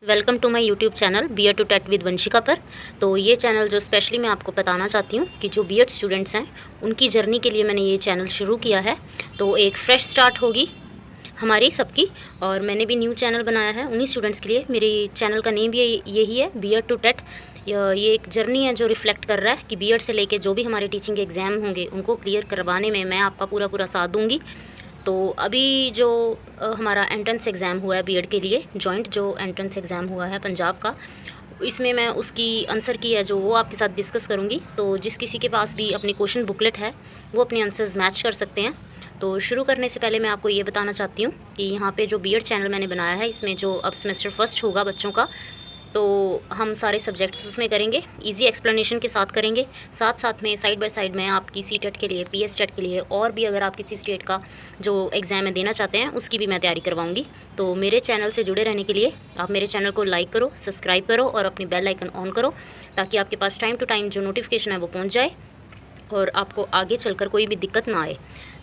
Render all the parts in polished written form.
Welcome to my YouTube channel BEd to TET with Vanshika पर। तो ये चैनल जो स्पेशली मैं आपको बताना चाहती हूँ कि जो बीएड स्टूडेंट्स हैं उनकी जर्नी के लिए मैंने ये चैनल शुरू किया है। तो एक फ्रेश स्टार्ट होगी हमारी सबकी, और मैंने भी न्यू चैनल बनाया है उन्हीं स्टूडेंट्स के लिए। मेरे चैनल का नेम भी यही है, बीएड टू टेट। ये एक जर्नी है जो रिफ्लेक्ट कर रहा है कि बीएड से लेके जो भी हमारे टीचिंग एग्ज़ाम होंगे उनको क्लियर करवाने में मैं आपका पूरा साथ दूँगी। तो अभी जो हमारा एंट्रेंस एग्ज़ाम हुआ है बीएड के लिए, जॉइंट जो एंट्रेंस एग्ज़ाम हुआ है पंजाब का, इसमें मैं उसकी आंसर की है जो वो आपके साथ डिस्कस करूँगी। तो जिस किसी के पास भी अपनी क्वेश्चन बुकलेट है वो अपने आंसर्स मैच कर सकते हैं। तो शुरू करने से पहले मैं आपको ये बताना चाहती हूँ कि यहाँ पे जो बीएड चैनल मैंने बनाया है, इसमें जो अब सेमेस्टर फर्स्ट होगा बच्चों का, तो हम सारे सब्जेक्ट्स उसमें करेंगे, इजी एक्सप्लेनेशन के साथ करेंगे। साथ में साइड बाय साइड में आपकी सीटेट के लिए, पीएस टेट के लिए, और भी अगर आप किसी स्टेट का जो एग्ज़ाम है देना चाहते हैं उसकी भी मैं तैयारी करवाऊंगी। तो मेरे चैनल से जुड़े रहने के लिए आप मेरे चैनल को लाइक करो, सब्सक्राइब करो और अपनी बेल आइकन ऑन करो, ताकि आपके पास टाइम टू टाइम जो नोटिफिकेशन है वो पहुँच जाए और आपको आगे चलकर कोई भी दिक्कत ना आए।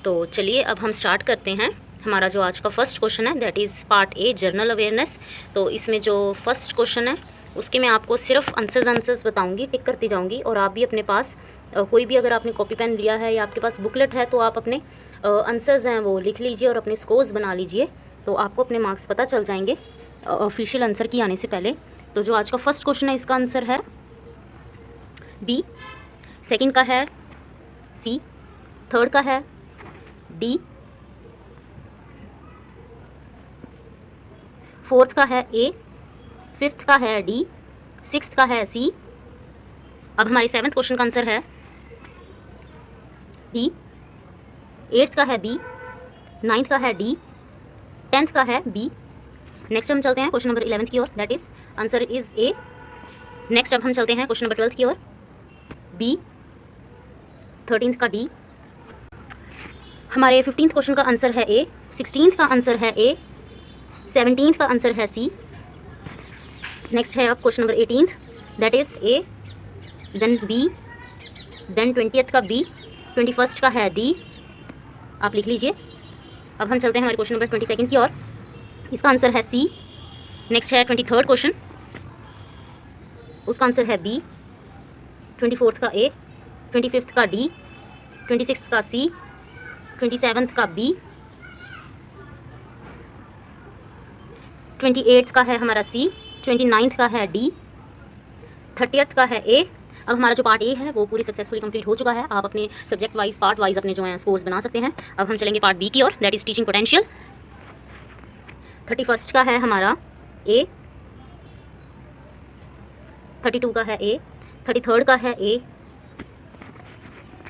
तो चलिए अब हम स्टार्ट करते हैं। हमारा जो आज का फर्स्ट क्वेश्चन है that is part A, general awareness. तो इसमें जो फर्स्ट क्वेश्चन है उसके मैं आपको सिर्फ आंसर्स बताऊंगी, टिक करती जाऊंगी, और आप भी अपने पास कोई भी अगर आपने कॉपी पेन लिया है या आपके पास बुकलेट है तो आप अपने आंसर्स हैं वो लिख लीजिए और अपने स्कोर्स बना लीजिए। तो आपको अपने मार्क्स पता चल जाएंगे ऑफिशियल आंसर की आने से पहले। तो जो आज का फर्स्ट क्वेश्चन है इसका आंसर है बी, सेकेंड का है सी, थर्ड का है डी, फोर्थ का है ए, फिफ्थ का है डी, सिक्स्थ का है सी। अब हमारे सेवन्थ क्वेश्चन का आंसर है डी, एट्थ का है बी, नाइन्थ का है डी, टेंथ का है बी। नेक्स्ट हम चलते हैं क्वेश्चन नंबर 11 की ओर, that is answer is A. Next अब हम चलते हैं क्वेश्चन नंबर 12 की ओर, बी, 13th का डी। हमारे 15th क्वेश्चन का आंसर है ए, 16th का आंसर है ए, 17th का आंसर है सी। नेक्स्ट है अब question number 18th, that is A, then B, then 20th का बी, 21st का है डी। आप लिख लीजिए। अब हम चलते हैं हमारे क्वेश्चन नंबर 22nd की ओर, इसका आंसर है सी। नेक्स्ट है 23rd क्वेश्चन, उसका आंसर है बी, 24th का ए, 25th का डी, 26th का सी, 27th का बी, 28th का है हमारा सी, 29th का है डी, 30th का है ए। अब हमारा जो पार्ट ए है वो पूरी सक्सेसफुली कंप्लीट हो चुका है। आप अपने सब्जेक्ट वाइज, पार्ट वाइज अपने जो है स्कोर्स बना सकते हैं। अब हम चलेंगे पार्ट बी की ओर, that is teaching potential. 31st का है हमारा ए, 32 का है ए, 33rd का है ए।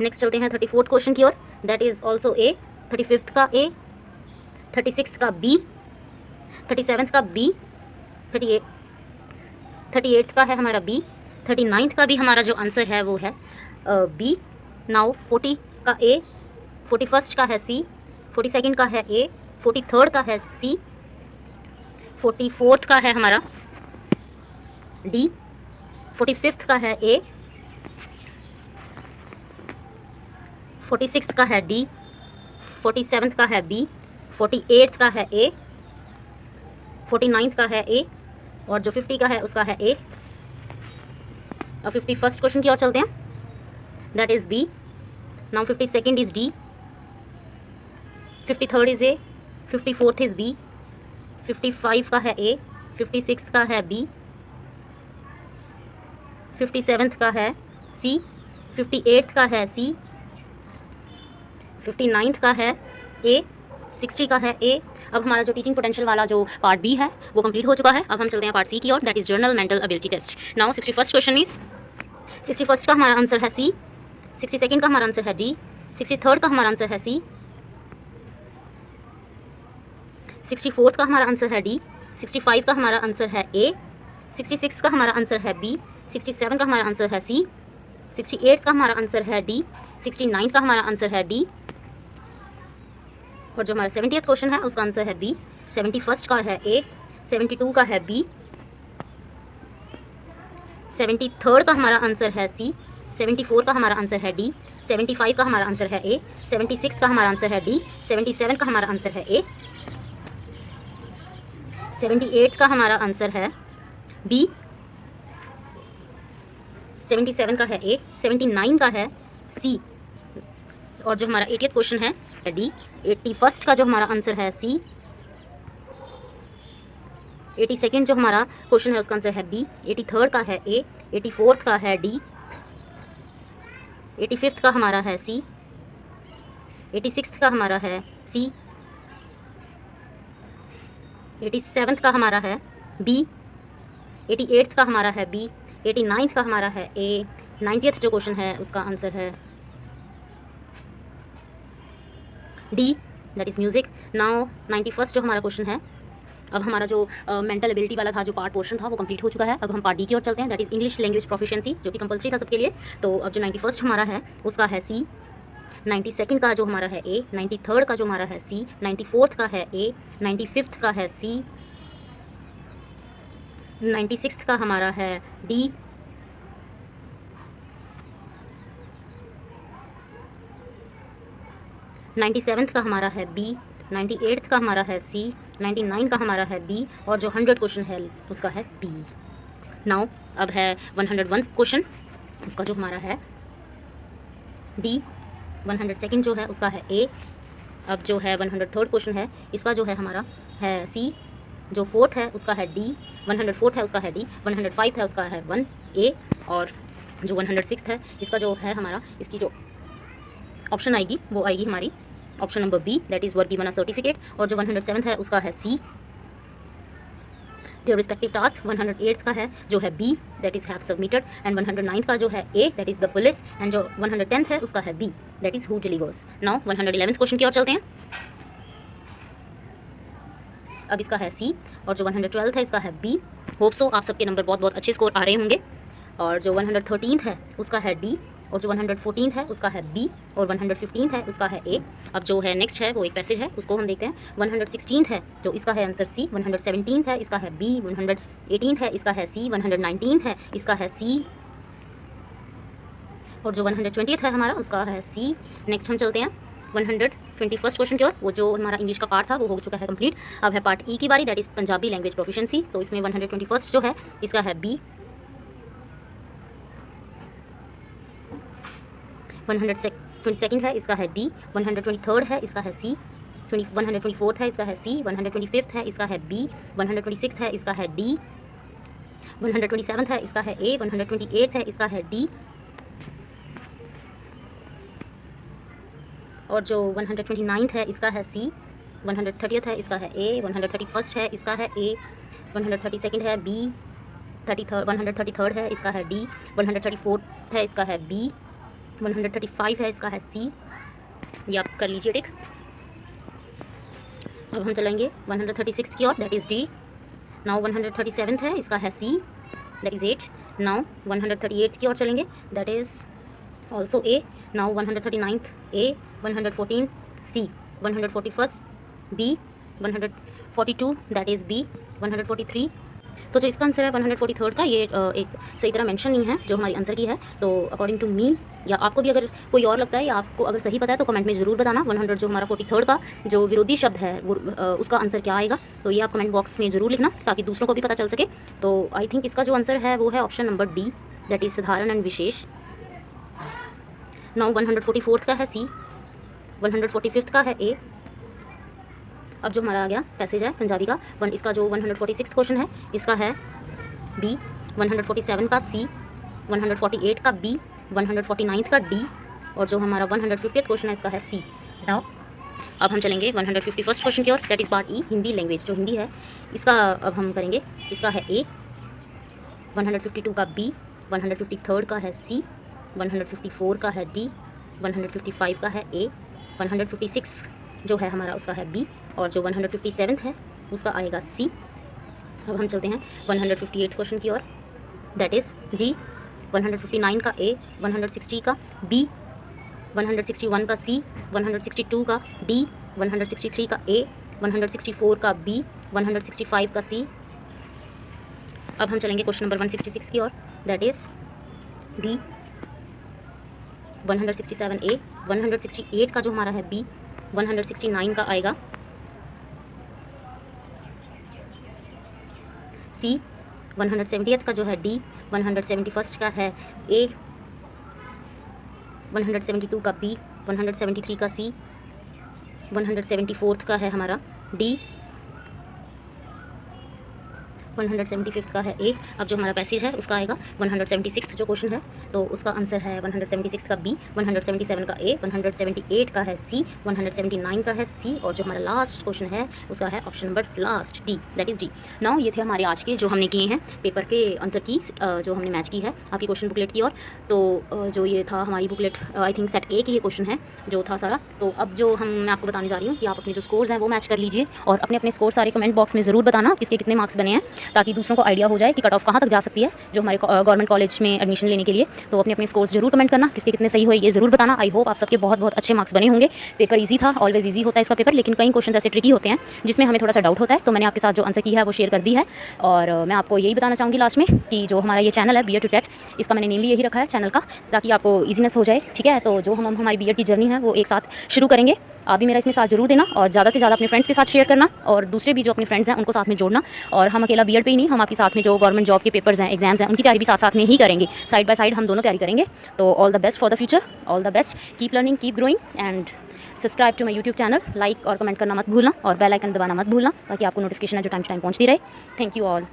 नेक्स्ट चलते हैं 34th क्वेश्चन की ओर, that is also A, 35th का ए, 36th का बी, 37th का बी, 38th का है हमारा बी, 39th का भी हमारा जो आंसर है वो है बी। नाउ 40 का ए, 41st का है सी, 42nd का है ए, 43rd का है सी, 44th का है हमारा डी, 45th का है ए, 46th का है डी, 47th का है बी, 48th का है ए, 49th का है ए, और जो 50 का है उसका है ए। अब 51st क्वेश्चन की ओर चलते हैं, that is B. Now 52nd is D, 53rd is A, 54th is B, 55 का है ए, 56th का है बी, 57th का है सी, 58th का है सी, 59th का है ए, 60 का है ए। अब हमारा जो टीचिंग पोटेंशियल वाला जो पार्ट बी है वो कंप्लीट हो चुका है। अब हम चलते हैं पार्ट सी की ओर, that is general mental ability test. Now 61st question is, 61st का हमारा आंसर है सी, 62nd का हमारा आंसर है डी, 63rd का हमारा आंसर है सी, 64th का हमारा आंसर है डी, 65 का हमारा आंसर है ए, 66 का हमारा आंसर है बी, 67 का हमारा आंसर है सी, 68 का हमारा आंसर है डी, 69 का हमारा आंसर है डी, और जो हमारा 70th क्वेश्चन है उसका आंसर है बी। 71st का है ए, 72 का है बी, 73rd का हमारा आंसर है सी, 74 का हमारा आंसर है डी, 75 का हमारा आंसर है ए, 76 का हमारा आंसर है डी, 77 का हमारा आंसर है ए, 78 का हमारा आंसर है बी। 77 का है ए, 79 का है सी, और जो हमारा 80th क्वेश्चन है डी। 81st का जो हमारा आंसर है सी। 82nd जो हमारा क्वेश्चन है उसका आंसर है बी। 83rd का है ए। 84th का है डी। 85th का हमारा है सी। 86th का हमारा है सी। 87th का हमारा है बी। 88th का हमारा है बी। 89th का हमारा है ए। 90th जो क्वेश्चन है उसका आंसर है D, that is music. Now 91st जो हमारा क्वेश्चन है, अब हमारा जो मेंटल एबिलिटी वाला था, जो पार्ट पोर्शन था वो कंप्लीट हो चुका है। अब हम पार्ट डी की ओर चलते हैं, that is English language proficiency, जो कि कंपलसरी था सबके लिए। तो अब जो 91st हमारा है उसका है सी। 92nd का जो हमारा है ए। 93rd का जो हमारा है सी। 94th का है ए। 95th का है सी। 96th का हमारा है डी। 97th का हमारा है बी। 98th का हमारा है सी। 99 का हमारा है बी, और जो 100 क्वेश्चन है उसका है बी। नाउ अब है 101 क्वेश्चन, उसका जो हमारा है डी। 102nd जो है उसका है ए। अब जो है 103rd क्वेश्चन है, इसका जो है हमारा है सी। जो 4th है उसका है डी। 104th है उसका है डी। 105th है उसका है 1 ए, और जो 106th है इसका जो है हमारा, इसकी जो ऑप्शन आएगी वो आएगी हमारी option number B, that is work given a certificate. और जो 107th है उसका है सी, देयर रिस्पेक्टिव टास्क। 108th का है जो है B, that is have submitted. And 109th का जो है A, that is the police. And जो 110th है उसका है B, that is who delivers. Now 111th question की ओर चलते हैं। अब इसका है सी, और जो 112th है इसका है बी। होप सो आप सबके नंबर बहुत बहुत अच्छे स्कोर आ रहे होंगे। और जो 113th है उसका है डी, और जो 114th है उसका है बी, और 115th है उसका है ए। अब जो है नेक्स्ट है वो एक पैसेज है, उसको हम देखते हैं। 116th है जो इसका है आंसर सी। 117th है इसका है बी। 118th है इसका है सी। 119th है इसका है सी, और जो 120th है हमारा उसका है सी। नेक्स्ट हम चलते हैं 121st क्वेश्चन की ओर। वो जो हमारा इंग्लिश का पार्ट था वो हो चुका है कंप्लीट। अब है पार्ट ई की बारी, that is Punjabi language proficiency. तो इसमें 121st जो है इसका है बी। 122nd है इसका है डी। 123rd है इसका है सी। 124th है इसका है सी। 125th है इसका है बी। 126th है इसका है डी। 127th है इसका है ए। 128th है इसका है डी, और जो 129th है इसका है सी। 130th है इसका है ए। 131st है इसका है ए। 132nd है बी। 133rd है इसका है डी। 134th है इसका है बी। 135 है इसका है सी। ये आप कर लीजिए टिक। अब हम चलेंगे 136 की ओर, दैट इज़ डी। नाउ 137 है इसका है सी, दैट इज़ 8। नाउ 138 की ओर चलेंगे, that is also A. Now 139th A. 114 C. 141 B. 142 that is B. 143, तो जो इसका आंसर है 143rd का, ये एक सही तरह मेंशन नहीं है जो हमारी आंसर की है। तो अकॉर्डिंग टू मी, या आपको भी अगर कोई और लगता है या आपको अगर सही पता है तो कमेंट में ज़रूर बताना। 100 जो हमारा 43rd का जो विरोधी शब्द है वो उसका आंसर क्या आएगा, तो ये आप कमेंट बॉक्स में ज़रूर लिखना ताकि दूसरों को भी पता चल सके। तो आई थिंक इसका जो आंसर है वो है option number D, that is साधारण एंड विशेष। नाउ 144th का है सी। 145th का है ए। अब जो हमारा आ गया पैसेज है पंजाबी का, इसका जो 146th क्वेश्चन है इसका है बी। 147 का सी। 148 का बी। 149 का डी, और जो हमारा 150th क्वेश्चन है इसका है सी। नाउ अब हम चलेंगे 151st क्वेश्चन की ओर, that is part E, Hindi language जो हिंदी है इसका अब हम करेंगे। इसका है ए। 152 का बी। 153rd का है सी। 154 का है डी। 155 का है ए। 156 जो है हमारा उसका है बी, और जो 157 है उसका आएगा सी। अब हम चलते हैं 158 क्वेश्चन की ओर, दैट इज़ डी। 159 का ए। 160 का बी। 161 का सी। 162 का डी। 163 का ए। 164 का बी। 165 का सी। अब हम चलेंगे क्वेश्चन नंबर 166 की ओर, दैट इज़ डी। 167 ए। 168 का जो हमारा है बी। 169 का आएगा सी। 170th का जो है डी, 171st का है ए, 172 का बी, 173 का सी, 174th का है हमारा डी, 175th का है ए। अब जो हमारा पैसेज है उसका आएगा 176th जो क्वेश्चन है, तो उसका आंसर है 176 का बी, 177 का ए, 178 का है सी, 179 का है सी, और जो हमारा लास्ट क्वेश्चन है उसका है option number last D, that is D. Now ये थे हमारे आज के जो हमने किए हैं पेपर के आंसर की, जो हमने मैच की है आपकी क्वेश्चन बुकलेट की। और तो जो ये था हमारी बुकलेट, आई थिंक सेट ए की ये क्वेश्चन है जो था सारा। तो अब जो मैं आपको बताने जा रही हूँ कि आप अपने जो स्कोर्स हैं वो मैच कर लीजिए, और अपने अपने स्कोर सारे कमेंट बॉक्स में ज़रूर बताना किसके कितने मार्क्स बने हैं, ताकि दूसरों को आइडिया हो जाए कि कट ऑफ कहाँ तक जा सकती है जो हमारे गवर्नमेंट कॉलेज में एडमिशन लेने के लिए। तो अपने अपने स्कोर्स जरूर कमेंट करना, किसके कितने सही हुए ये ज़रूर बताना। आई होप आप सबके बहुत बहुत अच्छे मार्क्स बने होंगे। पेपर ईजी था, ऑलवेज ईजी होता है इसका पेपर, लेकिन कई क्वेश्चन ऐसे ट्रिकी होते हैं जिसमें हमें थोड़ा सा डाउट होता है। तो मैंने आपके साथ जो आंसर की है वो शेयर कर दी है, और मैं आपको यही बताना चाहूँगी लास्ट में कि जो हमारा ये चैनल है बीएड टू टेट, इसका मैंने नेम भी यही रखा है चैनल का, ताकि आपको ईजीनेस हो जाए। ठीक है, तो जो हम हमारी बीएड की जर्नी है वो एक साथ शुरू करेंगे। आप भी मेरा इसमें साथ जरूर देना, और ज़्यादा से ज़्यादा अपने फ्रेंड्स के साथ शेयर करना, और दूसरे भी जो अपने फ्रेंड्स हैं उनको साथ में जोड़ना। और हम अकेला बीएड पे ही नहीं, हम आपके साथ में जो गवर्नमेंट जॉब के पेपर्स हैं, एग्जाम्स हैं, उनकी तैयारी भी साथ साथ में ही करेंगे। साइड बाय साइड हम दोनों तैयारी करेंगे। तो all the best for the future, all the best, keep learning, keep growing, and subscribe to my YouTube channel. Like और कमेंट करना मत भूलना, और बेल आइकन दबाना मत भूलना, ताकि आपको नोटिफिकेशन है जो टाइम टू टाइम पहुँचती रहे। Thank you all.